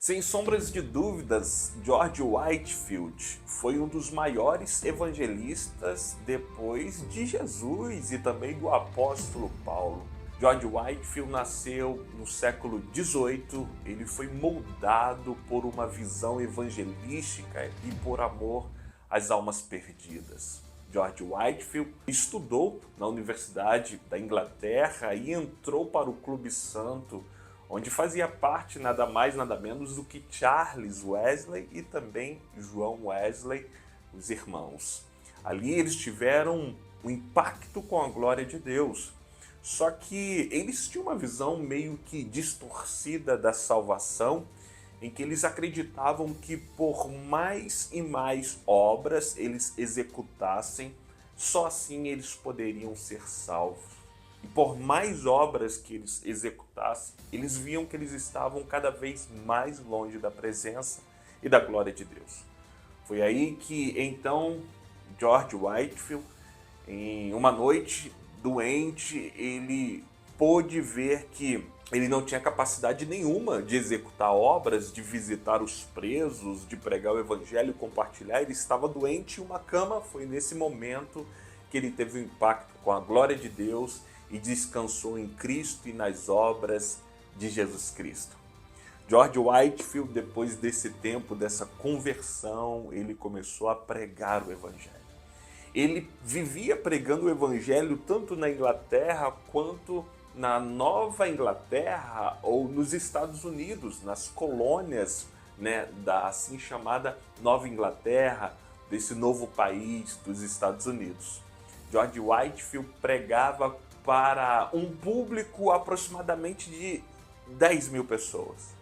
Sem sombras de dúvidas, George Whitefield foi um dos maiores evangelistas depois de Jesus e também do apóstolo Paulo. George Whitefield nasceu no século XVIII, ele foi moldado por uma visão evangelística e por amor às almas perdidas. George Whitefield estudou na Universidade da Inglaterra e entrou para o Clube Santo, onde fazia parte nada mais nada menos do que Charles Wesley e também João Wesley, os irmãos. Ali eles tiveram um impacto com a glória de Deus. Só que eles tinham uma visão meio que distorcida da salvação, em que eles acreditavam que por mais e mais obras eles executassem, só assim eles poderiam ser salvos. E por mais obras que eles executassem, eles viam que eles estavam cada vez mais longe da presença e da glória de Deus. Foi aí que então George Whitefield, em uma noite doente, ele pôde ver que ele não tinha capacidade nenhuma de executar obras, de visitar os presos, de pregar o evangelho e compartilhar. Ele estava doente em uma cama. Foi nesse momento que ele teve um impacto com a glória de Deus e descansou em Cristo e nas obras de Jesus Cristo. George Whitefield, depois desse tempo, dessa conversão, ele começou a pregar o evangelho. Ele vivia pregando o evangelho tanto na Inglaterra quanto na Nova Inglaterra ou nos Estados Unidos, nas colônias, da assim chamada Nova Inglaterra, desse novo país dos Estados Unidos. George Whitefield pregava para um público aproximadamente de 10 mil pessoas.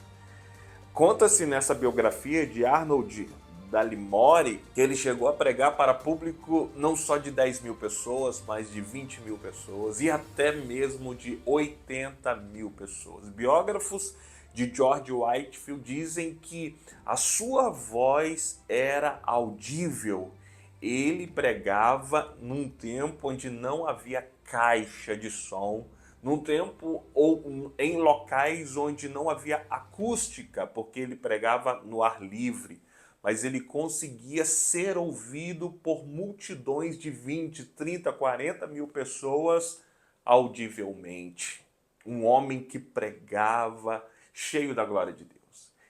Conta-se nessa biografia de Arnold Dallimore que ele chegou a pregar para público não só de 10 mil pessoas, mas de 20 mil pessoas e até mesmo de 80 mil pessoas. Biógrafos de George Whitefield dizem que a sua voz era audível. Ele pregava num tempo onde não havia caixa de som, num tempo ou em locais onde não havia acústica, porque ele pregava no ar livre, mas ele conseguia ser ouvido por multidões de 20, 30, 40 mil pessoas audivelmente. Um homem que pregava cheio da glória de Deus.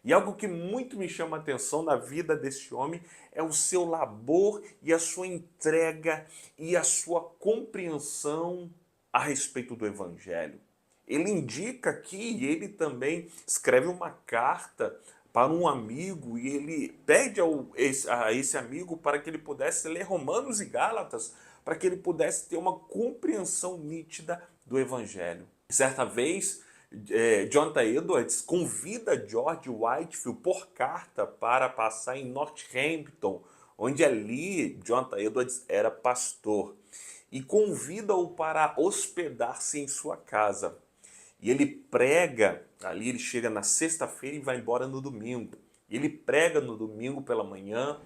E algo que muito me chama a atenção na vida desse homem é o seu labor e a sua entrega e a sua compreensão a respeito do evangelho. Ele indica aqui, ele também escreve uma carta para um amigo e ele pede a esse amigo para que ele pudesse ler Romanos e Gálatas, para que ele pudesse ter uma compreensão nítida do evangelho. Certa vez, Jonathan Edwards convida George Whitefield por carta para passar em Northampton, onde ali Jonathan Edwards era pastor, e convida-o para hospedar-se em sua casa. E ele prega, ali ele chega na sexta-feira e vai embora no domingo. Ele prega no domingo pela manhã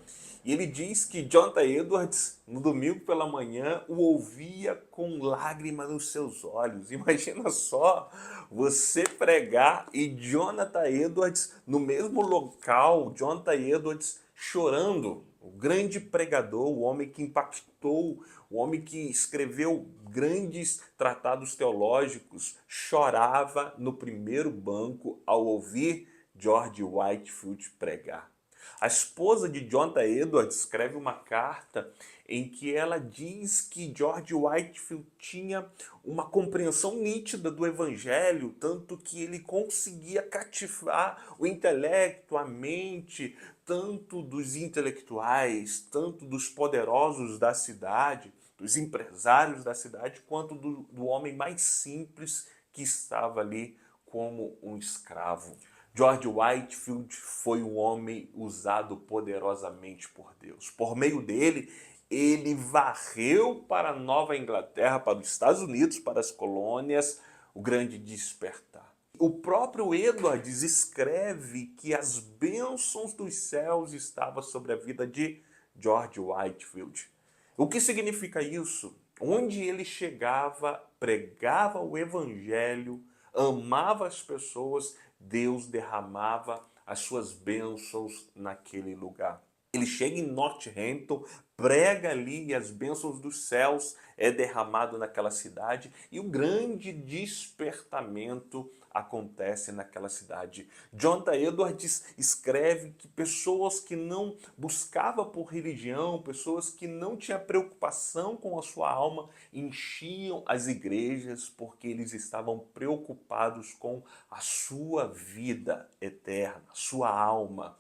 e ele diz que Jonathan Edwards, no domingo pela manhã, o ouvia com lágrimas nos seus olhos. Imagina só você pregar e Jonathan Edwards no mesmo local, Jonathan Edwards chorando. O grande pregador, o homem que impactou, o homem que escreveu grandes tratados teológicos, chorava no primeiro banco ao ouvir George Whitefield pregar. A esposa de Jonathan Edwards escreve uma carta em que ela diz que George Whitefield tinha uma compreensão nítida do evangelho, tanto que ele conseguia cativar o intelecto, a mente, tanto dos intelectuais, tanto dos poderosos da cidade, dos empresários da cidade, quanto do homem mais simples que estava ali como um escravo. George Whitefield foi um homem usado poderosamente por Deus. Por meio dele, ele varreu para a Nova Inglaterra, para os Estados Unidos, para as colônias, o grande despertar. O próprio Edwards escreve que as bênçãos dos céus estavam sobre a vida de George Whitefield. O que significa isso? Onde ele chegava, pregava o evangelho, amava as pessoas, Deus derramava as suas bênçãos naquele lugar. Ele chega em Northampton, prega ali e as bênçãos dos céus é derramado naquela cidade e o grande despertamento acontece naquela cidade. Jonathan Edwards escreve que pessoas que não buscavam por religião, pessoas que não tinham preocupação com a sua alma, enchiam as igrejas porque eles estavam preocupados com a sua vida eterna, a sua alma.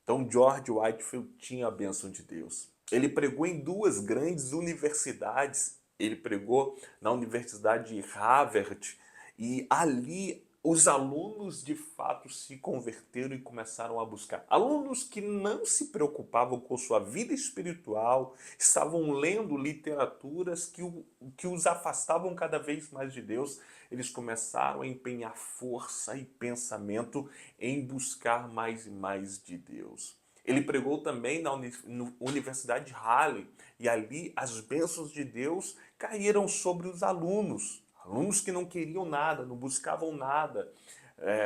Então George Whitefield tinha a bênção de Deus. Ele pregou em duas grandes universidades. Ele pregou na Universidade de Harvard e ali os alunos de fato se converteram e começaram a buscar. Alunos que não se preocupavam com sua vida espiritual, estavam lendo literaturas que os afastavam cada vez mais de Deus. Eles começaram a empenhar força e pensamento em buscar mais e mais de Deus. Ele pregou também na Universidade de Halle e ali as bênçãos de Deus caíram sobre os alunos. Alunos que não queriam nada, não buscavam nada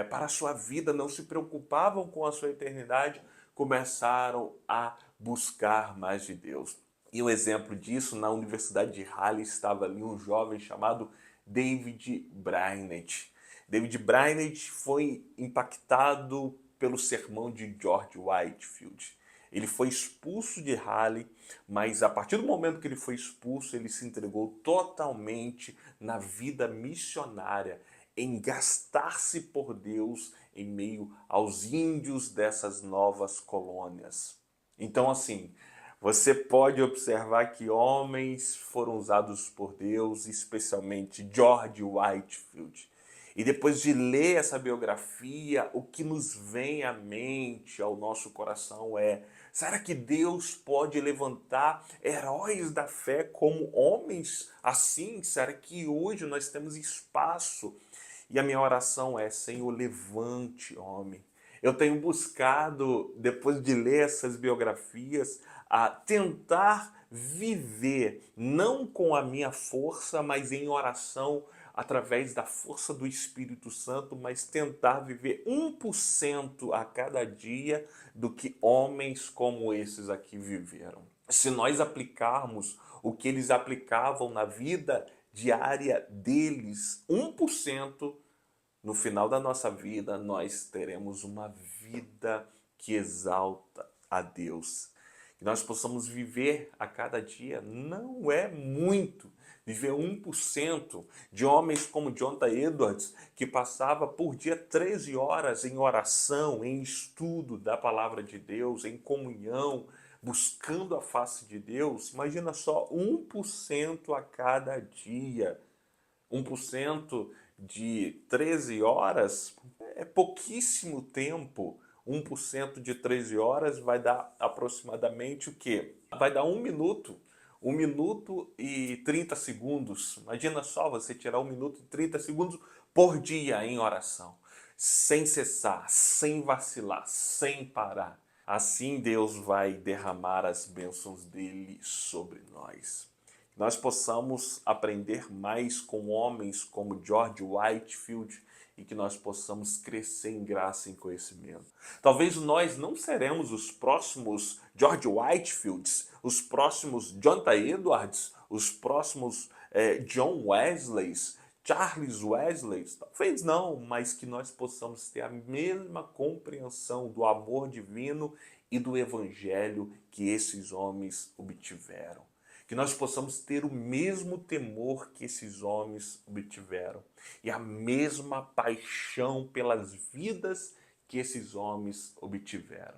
para a sua vida, não se preocupavam com a sua eternidade, começaram a buscar mais de Deus. E o exemplo disso, na Universidade de Halle estava ali um jovem chamado David Brainerd. David Brainerd foi impactado pelo sermão de George Whitefield. Ele foi expulso de Halle, mas a partir do momento que ele foi expulso, ele se entregou totalmente na vida missionária, em gastar-se por Deus em meio aos índios dessas novas colônias. Então, assim, você pode observar que homens foram usados por Deus, especialmente George Whitefield. E depois de ler essa biografia, o que nos vem à mente, ao nosso coração é: será que Deus pode levantar heróis da fé como homens assim? Será que hoje nós temos espaço? E a minha oração é: Senhor, levante homem. Eu tenho buscado, depois de ler essas biografias, a tentar viver, não com a minha força, mas em oração, através da força do Espírito Santo, mas tentar viver 1% a cada dia do que homens como esses aqui viveram. Se nós aplicarmos o que eles aplicavam na vida diária deles, 1%, no final da nossa vida, nós teremos uma vida que exalta a Deus. Que nós possamos viver a cada dia, não é muito, viver 1% de homens como Jonathan Edwards, que passava por dia 13 horas em oração, em estudo da palavra de Deus, em comunhão, buscando a face de Deus. Imagina só, 1% a cada dia. 1% de 13 horas é pouquíssimo tempo. 1% de 13 horas vai dar aproximadamente o quê? Vai dar 1 minuto. 1 minuto e 30 segundos. Imagina só você tirar 1 minuto e 30 segundos por dia em oração. Sem cessar, sem vacilar, sem parar. Assim Deus vai derramar as bênçãos dele sobre nós. Nós possamos aprender mais com homens como George Whitefield e que nós possamos crescer em graça e em conhecimento. Talvez nós não seremos os próximos George Whitefields, os próximos Jonathan Edwards, os próximos John Wesleys, Charles Wesleys, talvez não, mas que nós possamos ter a mesma compreensão do amor divino e do evangelho que esses homens obtiveram. Que nós possamos ter o mesmo temor que esses homens obtiveram e a mesma paixão pelas vidas que esses homens obtiveram.